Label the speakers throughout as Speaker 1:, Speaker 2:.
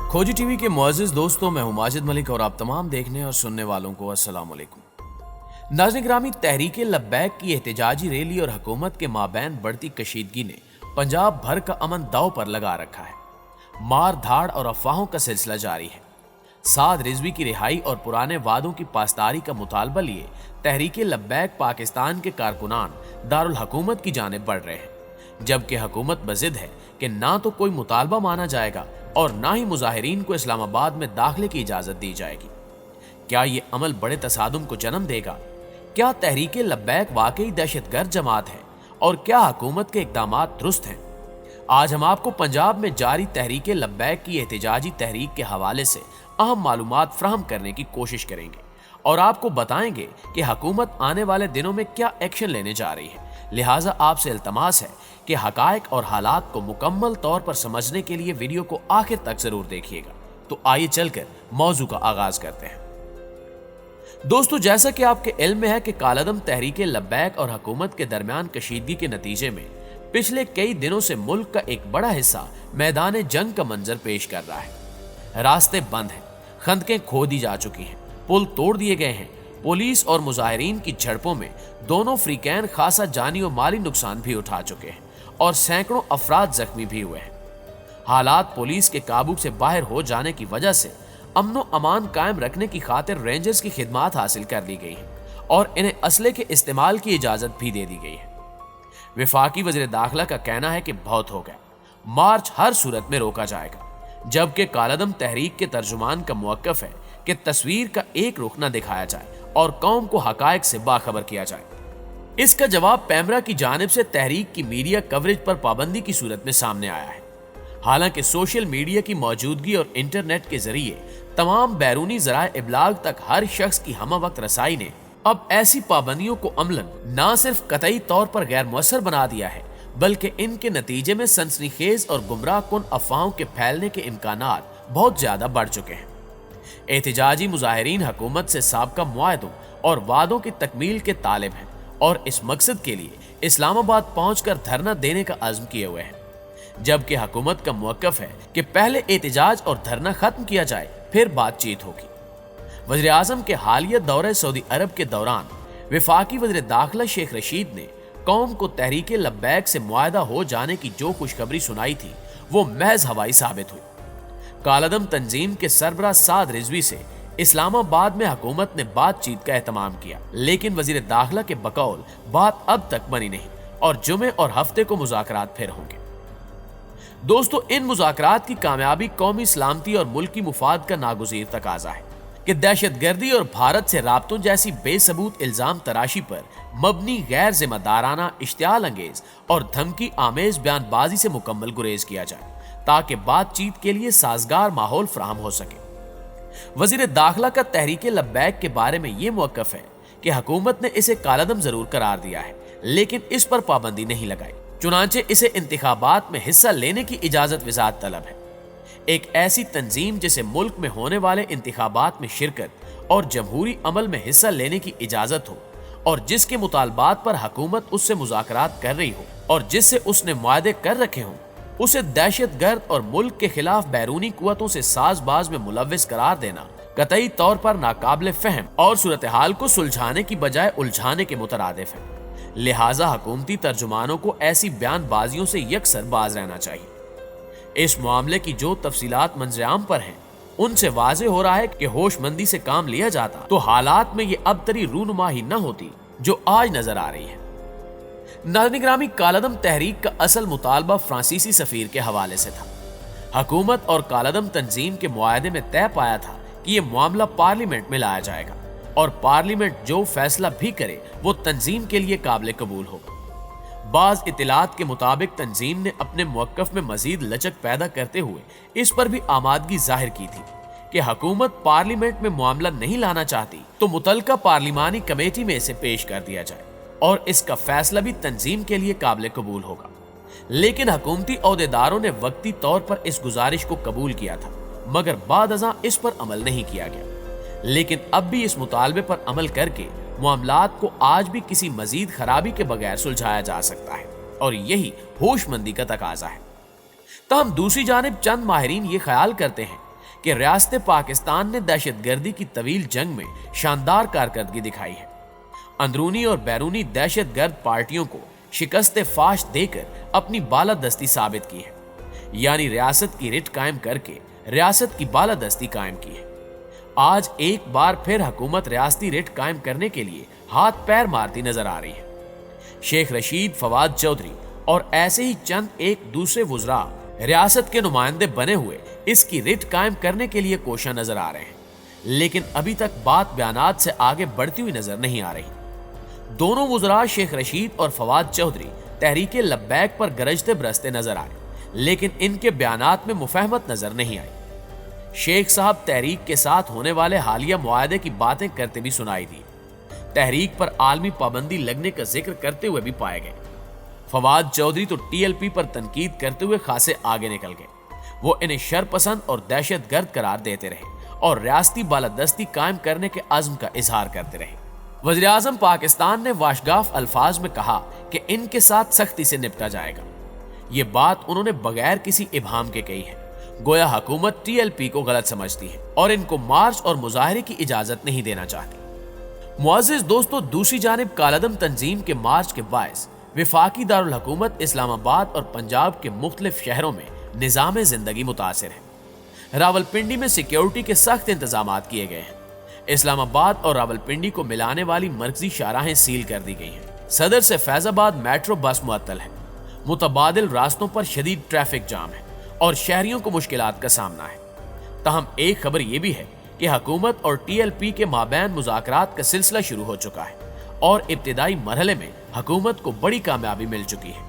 Speaker 1: खोजी टीवी के मुअज़्ज़िज़ दोस्तों, मैं हूं माजिद मलिक और आप तमाम देखने और सुनने वालों को अस्सलाम वालेकुम। नाज़रीन गिरामी, तहरीक लब्बैक की एहतजाजी रैली और हुकूमत के माबैन बढ़ती कशीदगी ने पंजाब भर का अमन दाव पर लगा रखा है। मार धाड़ और अफवाहों का सिलसिला जारी है। साद रिजवी की रिहाई और पुराने वादों की पासदारी का मुतालबा लिए तहरीक लब्बैक पाकिस्तान के कारकुनान दारुल हुकूमत की जानिब बढ़ रहे हैं, जबकि हुकूमत बज़िद है कि ना तो कोई मुतालबा माना जाएगा और ना ही मुजाहिरीन को इस्लामाबाद में दाखिले की इजाजत दी जाएगी। क्या ये अमल बड़े तसादुम को जन्म देगा? क्या तहरीक लब्बैक वाकई दहशतगर्द जमात है और क्या हुकूमत के इक़दामात दुरुस्त हैं? आज हम आपको पंजाब में जारी तहरीक लब्बैक की एहतजाजी तहरीक के हवाले से अहम मालूमात फ्राहम करने की कोशिश करेंगे और आपको बताएंगे कि हुकूमत आने वाले दिनों में क्या एक्शन लेने जा रही है। लिहाजा आपसे इल्तमास है कि हकायक और हालात को मुकम्मल तौर पर समझने के लिए वीडियो को आखिर तक जरूर देखिएगा। तो आइए चलकर मौजू का आगाज करते हैं। दोस्तों, जैसा कि आपके इल्म में है कि कालादम तहरीक लब्बैक और हुकूमत के दरमियान कशीदगी के नतीजे में पिछले कई दिनों से मुल्क का एक बड़ा हिस्सा मैदान जंग का मंजर पेश कर रहा है। रास्ते बंद हैं, खंदकें खोदी जा चुकी हैं, पुल तोड़ दिए गए हैं। पुलिस और मुजाहिरीन की झड़पों में दोनों फ्रीकैन खासा जानी और माली नुकसान भी उठा चुके हैं और सैकड़ों अफराद जख्मी भी हुए हैं। हालात पुलिस के काबू से बाहर हो जाने की वजह से अमनो अमान कायम रखने की खातिर रेंजर्स की खिदमात हासिल कर ली गई हैं और इन्हें असले के इस्तेमाल की इजाजत भी दे दी गई है। वफाकी वज़ीर दाखिला का कहना है कि बहुत हो गया, मार्च हर सूरत में रोका जाएगा, जबकि कालादम तहरीक के तर्जुमान का मौक़िफ़ है कि तस्वीर का एक रुख न दिखाया जाए और कौम को हकायक से बाखबर किया जाए। इसका जवाब पैमरा की जानिब से तहरीक की मीडिया कवरेज पर पाबंदी की सूरत में सामने आया है। हालांकि सोशल मीडिया की मौजूदगी और इंटरनेट के जरिए तमाम बैरूनी ज़राए इब्लाग तक हर शख्स की हम वक्त रसाई ने अब ऐसी पाबंदियों को अमलन न सिर्फ कतई तौर पर गैर मुअस्सर बना दिया है, बल्कि इनके नतीजे में सनसनीखेज और गुमराह कुन अफवाहों के फैलने के इम्कानात बहुत ज्यादा बढ़ चुके हैं। एहतजाजी मुजाहिरीन हुकूमत से साबका मुआहदों और वादों की तकमील के तालिब हैं और इस मकसद के लिए इस्लामाबाद पहुंचकर धरना देने का अज़्म किए हुए हैं, जबकि हुकूमत का मौक़िफ़ है कि पहले एहतजाज और धरना खत्म किया जाए, फिर बातचीत होगी। वज़ीर आज़म के हालिया दौरे सऊदी अरब के दौरान वफाकी वज़ीर दाखिला शेख रशीद ने कौम को तहरीक लब्बैक से मुआहदा हो जाने की जो खुशखबरी सुनाई थी, वो महज हवाई साबित हुई। कालादम तंजीम के सरबराह साद रिजवी से इस्लामाबाद में हुकूमत ने बातचीत का एहतमाम किया, लेकिन वज़ीर दाखिला के बकौल बात अब तक बनी नहीं और जुमे और हफ्ते को मुज़ाकरात फिर होंगे। दोस्तों, इन मुज़ाकरात की कामयाबी कौमी सलामती और मुल्की मुफाद का नागुज़ीर तकाजा है कि दहशतगर्दी और भारत से राब्तों जैसी बेसबूत इल्जाम तराशी पर मबनी गैर जिम्मेदाराना, इश्तियाल अंगेज और धमकी आमेज बयानबाजी से मुकम्मल गुरेज किया जाए, ताकि बातचीत के लिए साजगार माहौल फराहम हो सके। वज़ीर दाखिला का तहरीक लब्बैक के बारे में ये मौक़िफ़ है कि हुकूमत ने इसे कालादम जरूर करार दिया है, लेकिन इस पर पाबंदी नहीं लगाई। चुनांचे इसे इंतखाबात में हिस्सा लेने की इजाजत विज़ात तलब है। एक ऐसी तंजीम जिसे मुल्क में होने वाले इंतखाबात में शिरकत और जमहूरी अमल में हिस्सा लेने की इजाजत हो और जिसके मुतालबात पर हुकूमत उससे मुज़ाकरात कर रही हो और जिससे उसने मुआहदे कर रखे हों, उसे दहशतगर्द और मुल्क के खिलाफ बैरूनी कुव्वतों से साजबाज में मुलव्विस करार देना कतई तौर पर नाकाबिल फहम और सूरत हाल को सुलझाने की बजाय उलझाने के मुतरादिफ है। लिहाजा हुकूमती तर्जुमानों को ऐसी बयानबाजियों से यकसर बाज रहना चाहिए। इस मामले की जो तफसीलात मंजर-ए-आम पर हैं, उनसे वाज़े हो रहा है कि होशमंदी से काम लिया जाता तो हालात में ये अबतरी रूनुमा ही न होती जो आज नजर आ रही है। नाज़रीन गिरामी, कालादम तहरीक का असल मुतालबा फ्रांसीसी सफीर के हवाले से था। हुकूमत और कालादम तंजीम के मुआहदे में तय पाया था कि यह मामला पार्लियामेंट में लाया जाएगा और पार्लियामेंट जो फैसला भी करे वो तंजीम के लिए काबिल कबूल होगा। बाज इत्तलात के मुताबिक तंजीम ने अपने मौक़िफ़ में मजीद लचक पैदा करते हुए इस पर भी आमादगी जाहिर की थी कि हुकूमत पार्लियामेंट में मामला नहीं लाना चाहती तो मुतलका पार्लिमानी कमेटी में इसे पेश कर दिया जाए और इसका फैसला भी तंजीम के लिए काबिल कबूल होगा। लेकिन हुकूमती ओहदेदारों ने वक्ती तौर पर इस गुजारिश को कबूल किया था, मगर बाद अज़ां इस पर अमल नहीं किया गया। लेकिन अब भी इस मुतालबे पर अमल करके मामलात को आज भी किसी मजीद खराबी के बगैर सुलझाया जा सकता है और यही होशमंदी का तकाजा है। तहम दूसरी जानिब चंद माहिरीन ये ख्याल करते हैं کہ ریاست پاکستان نے دہشت گردی کی طویل جنگ میں شاندار کارکردگی دکھائی ہے۔ اندرونی اور بیرونی دہشت گرد پارٹیوں کو شکست فاش دے کر اپنی بالادستی ثابت کی ہے، یعنی ریاست کی رٹ قائم کر کے ریاست کی بالادستی قائم کی ہے۔ آج ایک بار پھر حکومت ریاستی رٹ قائم کرنے کے لیے ہاتھ پیر مارتی نظر آ رہی ہے۔ شیخ رشید، فواد چودھری اور ایسے ہی چند ایک دوسرے وزراء ریاست کے نمائندے بنے ہوئے اس کی رٹ قائم کرنے کے لیے کوشاں نظر آ رہے ہیں، لیکن ابھی تک بات بیانات سے آگے بڑھتی ہوئی نظر نہیں آ رہی۔ دونوں وزراء شیخ رشید اور فواد چودھری تحریک لبیک پر گرجتے برستے نظر آئے، لیکن ان کے بیانات میں مفاہمت نظر نہیں آئی۔ شیخ صاحب تحریک کے ساتھ ہونے والے حالیہ معاہدے کی باتیں کرتے بھی سنائی دی، تحریک پر عالمی پابندی لگنے کا ذکر کرتے ہوئے بھی پائے گئے۔ فواد چودھری تو ٹی ایل پی پر تنقید کرتے ہوئے خاصے آگے نکل گئے۔ وہ انہیں شر پسند اور دہشت گرد قرار دیتے رہے اور ریاستی بالادستی قائم کرنے کے عزم کا اظہار کرتے رہے۔ وزیر اعظم پاکستان نے واشگاف الفاظ میں کہا کہ ان کے ساتھ سختی سے نپٹا جائے گا۔ یہ بات انہوں نے بغیر کسی ابہام کے کہی ہے، گویا حکومت ٹی ایل پی کو غلط سمجھتی ہے اور ان کو مارچ اور مظاہرے کی اجازت نہیں دینا چاہتی۔ معزز دوستو، دوسری جانب کالعدم تنظیم کے مارچ کے باعث وفاقی دارالحکومت اسلام آباد اور پنجاب کے مختلف شہروں میں نظام زندگی متاثر ہے۔ راولپنڈی میں سیکیورٹی کے سخت انتظامات کیے گئے ہیں۔ اسلام آباد اور راولپنڈی کو ملانے والی مرکزی شاہراہیں سیل کر دی گئی ہیں۔ صدر سے فیض آباد میٹرو بس معطل ہے، متبادل راستوں پر شدید ٹریفک جام ہے اور شہریوں کو مشکلات کا سامنا ہے۔ تاہم ایک خبر یہ بھی ہے کہ حکومت اور ٹی ایل پی کے مابین مذاکرات کا سلسلہ شروع ہو چکا ہے اور ابتدائی مرحلے میں حکومت کو بڑی کامیابی مل چکی ہے،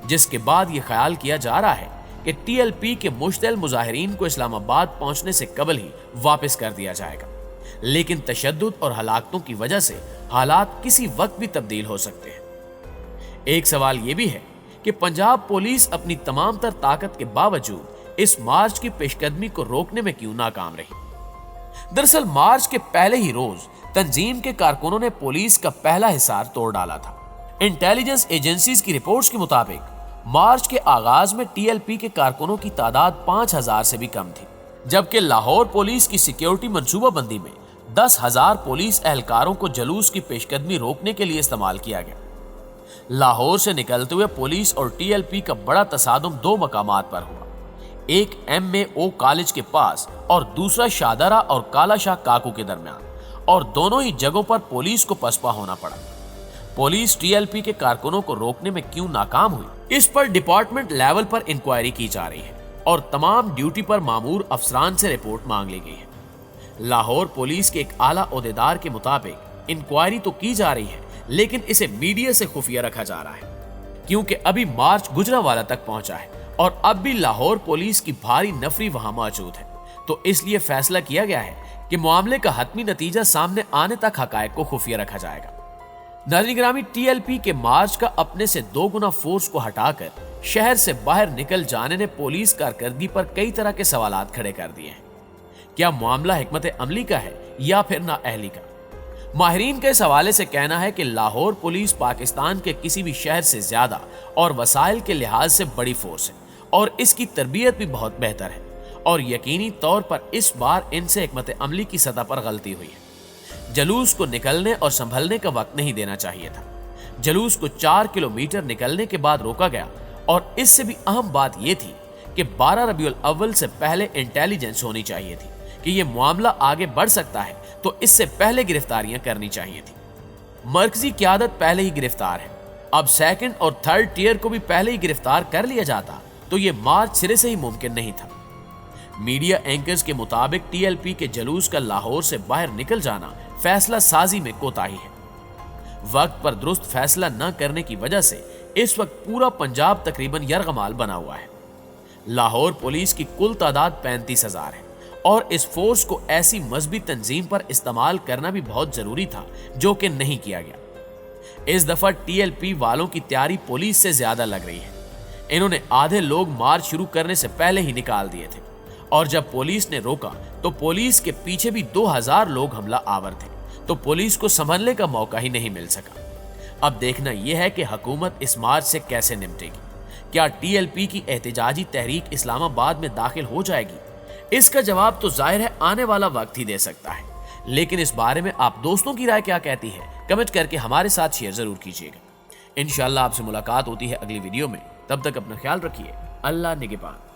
Speaker 1: جس کے بعد یہ خیال کیا جا رہا ہے کہ ٹی ایل پی کے مشتعل مظاہرین کو اسلام آباد پہنچنے سے قبل ہی واپس کر دیا جائے گا، لیکن تشدد اور ہلاکتوں کی وجہ سے حالات کسی وقت بھی تبدیل ہو سکتے ہیں۔ ایک سوال یہ بھی ہے کہ پنجاب پولیس اپنی تمام تر طاقت کے باوجود اس مارچ کی پیشقدمی کو روکنے میں کیوں ناکام رہی؟ دراصل مارچ کے پہلے ہی روز تنظیم کے کارکنوں نے پولیس کا پہلا حصار توڑ ڈالا تھا۔ انٹیلیجنس ایجنسیز کی رپورٹس کے مطابق مارچ کے آغاز میں ٹی ایل پی کے کارکنوں کی تعداد 5000 سے بھی کم تھی، جبکہ لاہور پولیس کی سیکیورٹی منصوبہ بندی میں 10,000 پولیس اہلکاروں کو جلوس کی پیشقدمی روکنے کے لیے استعمال کیا گیا۔ لاہور سے نکلتے ہوئے پولیس اور ٹی ایل پی کا بڑا تصادم دو مقامات پر ہوا، ایک ایم اے او کالج کے پاس اور دوسرا شادرہ اور کالا شاہ کاکو کے درمیان، اور دونوں ہی جگہوں پر پولیس کو پسپا ہونا پڑا۔ پولیس ٹی ایل پی کے کارکنوں کو روکنے میں کیوں ناکام ہوئی، اس پر ڈپارٹمنٹ لیول پر انکوائری کی جا رہی ہے اور تمام ڈیوٹی پر مامور افسران سے رپورٹ مانگ لی گئی ہے۔ لاہور پولیس کے ایک اعلیٰ عہدیدار کے مطابق انکوائری تو کی جا رہی ہے، لیکن اسے میڈیا سے خفیہ رکھا جا رہا ہے، کیونکہ ابھی مارچ گجرانوالہ تک پہنچا ہے اور اب بھی لاہور پولیس کی بھاری نفری وہاں موجود ہے، تو اس لیے فیصلہ کیا گیا ہے کہ معاملے کا حتمی نتیجہ سامنے آنے تک حقائق کو خفیہ رکھا جائے گا۔ ناظرین گرامی، ٹی ایل پی کے مارچ کا اپنے سے 2 گنا فورس کو ہٹا کر شہر سے باہر نکل جانے نے پولیس کارکردگی پر کئی طرح کے سوالات کھڑے کر دیے ہیں۔ کیا معاملہ حکمت عملی کا ہے یا پھر نااہلی کا؟ ماہرین کے اس حوالے سے کہنا ہے کہ لاہور پولیس پاکستان کے کسی بھی شہر سے زیادہ اور وسائل کے لحاظ سے بڑی فورس ہے اور اس کی تربیت بھی بہت بہتر ہے، اور یقینی طور پر اس بار ان سے حکمت عملی کی سطح پر غلطی ہوئی ہے۔ جلوس کو نکلنے اور سنبھلنے کا وقت نہیں دینا چاہیے تھا۔ جلوس کو 4 کلومیٹر نکلنے کے بعد روکا گیا، اور اس سے بھی اہم بات یہ تھی کہ 12 ربیع الاول سے پہلے انٹیلیجنس ہونی چاہیے تھی کہ یہ معاملہ آگے بڑھ سکتا ہے، تو اس سے پہلے گرفتاریاں کرنی چاہیے تھی۔ مرکزی قیادت پہلے ہی گرفتار ہے، اب سیکنڈ اور تھرڈ ٹیئر کو بھی پہلے ہی گرفتار کر لیا جاتا تو یہ مارچ سرے سے ہی ممکن نہیں تھا۔ میڈیا اینکرز کے مطابق ٹی ایل پی کے جلوس کا لاہور سے باہر نکل جانا فیصلہ سازی میں کوتاہی ہے۔ وقت پر درست فیصلہ نہ کرنے کی وجہ سے اس وقت پورا پنجاب تقریباً یرغمال بنا ہوا ہے۔ لاہور پولیس کی کل تعداد 35,000 ہے، اور اس فورس کو ایسی مذہبی تنظیم پر استعمال کرنا بھی بہت ضروری تھا، جو کہ نہیں کیا گیا۔ اس دفعہ ٹی ایل پی والوں کی تیاری پولیس سے زیادہ لگ رہی ہے۔ انہوں نے آدھے لوگ مارچ شروع کرنے سے پہلے ہی نکال دیے تھے، اور جب پولیس نے روکا تو پولیس کے پیچھے بھی 2000 لوگ حملہ آور تھے، تو پولیس کو سنبھلنے کا موقع ہی نہیں مل سکا۔ اب دیکھنا یہ ہے کہ حکومت اس مارچ سے کیسے نمٹے گی۔ کیا ٹی ایل پی کی احتجاجی تحریک اسلام آباد میں داخل ہو جائے گی؟ اس کا جواب تو ظاہر ہے آنے والا وقت ہی دے سکتا ہے، لیکن اس بارے میں آپ دوستوں کی رائے کیا کہتی ہے کمنٹ کر کے ہمارے ساتھ شیئر ضرور کیجیے گا۔ انشاءاللہ آپ سے ملاقات ہوتی ہے اگلی ویڈیو میں، تب تک اپنا خیال رکھیے، اللہ نگہبان۔